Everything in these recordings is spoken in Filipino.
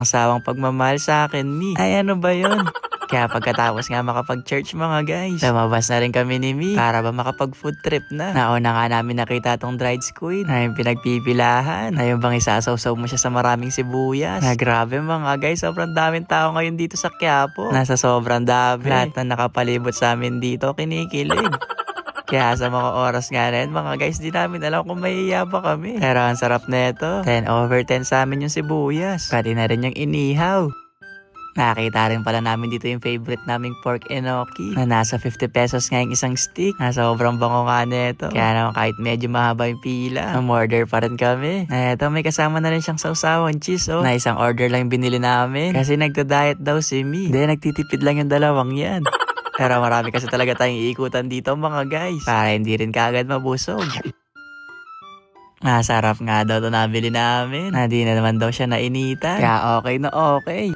sawang pagmamahal sa akin, Mi. Ay, ano ba yun? Kaya pagkatapos nga makapag-church mga guys, lumabas na rin kami ni Mi para ba makapag-food trip na. Nauna nga namin nakita tong dried squid na yung pinagpipilahan. Na yung bang isasaw-saw mo siya sa maraming sibuyas. Na grabe mga guys, sobrang daming tao ngayon dito sa Quiapo. Nasa sobrang dami. Lahat na nakapalibot sa amin dito, kinikilig. Kaya sa mga oras nga na yun, mga guys, di namin alam kung mahihiya pa kami. Pero ang sarap neto. 10/10 sa amin yung sibuyas. Pati na rin yung inihaw. Nakita rin pala namin dito yung favorite naming pork enoki na nasa 50 pesos nga yung isang stick. Na sobrang bango nga neto. Kaya naman kahit medyo mahaba yung pila, order pa rin kami. Na eto, may kasama na rin siyang sausawan cheese na isang order lang yung binili namin. Kasi nagda-diet daw si Mi. Hindi, nagtitipid lang yung dalawang yan. Pero marami kasi talaga tayong iikutan dito mga guys. Para hindi rin kaagad mabusog. Masarap nga daw ito nabili namin. Hindi na naman daw siya nainitan. Kaya okay na okay.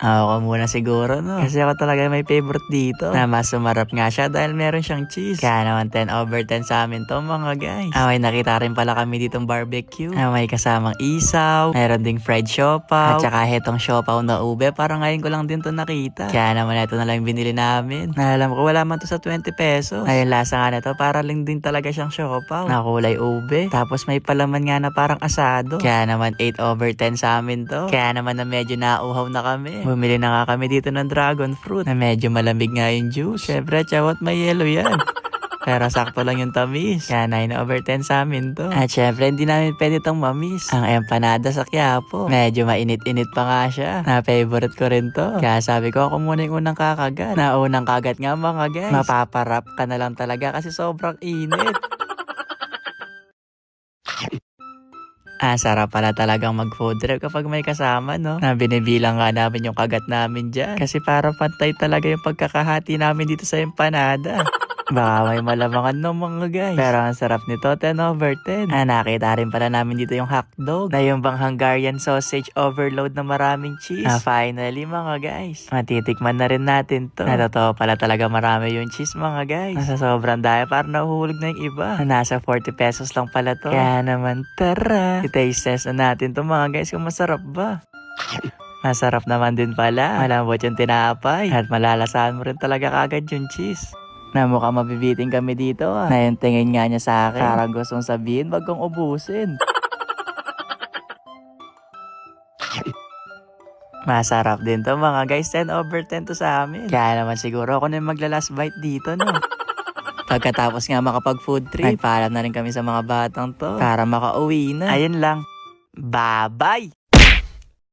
Ako muna siguro Kasi ako talaga may favorite dito. Na mas sumarap nga siya dahil meron siyang cheese. Kaya naman 10/10 sa amin to mga guys. May nakita rin pala kami ditong barbecue. May kasamang isaw. Meron ding fried siopaw. At saka hetong siopaw na ube. Parang ngayon ko lang din to nakita. Kaya naman ito na lang binili namin. Na alam ko wala man to sa 20 pesos. Yung lasa nga na to para lang din talaga siyang siopaw. Na kulay ube. Tapos may palaman nga na parang asado. Kaya naman 8/10 sa amin to. Kaya naman na medyo nauhaw na kami. Bumili na nga kami dito ng dragon fruit na medyo malamig nga yung juice. Syempre, chawat may yellow yan. Pero sakto lang yung tamis. Kaya 9/10 sa amin to. At syempre, hindi namin pwede itong mamiss. Ang empanada sa Quiapo. Medyo mainit-init pa nga siya. Na favorite ko rin to. Kaya sabi ko ako muna yung unang kakagat. Na unang kagat nga mga guys. Mapaparap ka na lang talaga kasi sobrang init. Sarap pala talagang mag-food trip kapag may kasama, Na binibilang nga namin yung kagat namin dyan. Kasi para pantay talaga yung pagkakahati namin dito sa empanada. Baka may malamangan mga guys. Pero ang sarap nito, 10/10. Nakita rin pala namin dito yung hotdog. Na yung bang Hungarian sausage overload na maraming cheese. Finally mga guys. Matitikman na rin natin to. Totoo pala talaga marami yung cheese mga guys. Nasa sobrang daya para nahuhulog na yung iba. Nasa 40 pesos lang pala to. Kaya naman tara. I-taste test na natin to mga guys kung masarap ba. Masarap naman din pala. Malambot yung tinapay. At malalasahan mo rin talaga kagad yung cheese. Na mukhang mabibiting kami dito Na yung tingin nga niya sa akin. Parang gustong sabihin, wag kong ubusin. Masarap din to mga guys. 10/10 to sa amin. Kaya naman siguro ako na yung magla-last bite dito Pagkatapos nga makapag-food trip, nagpaalam na rin kami sa mga batang to para makauwi na. Ayun lang. Bye-bye!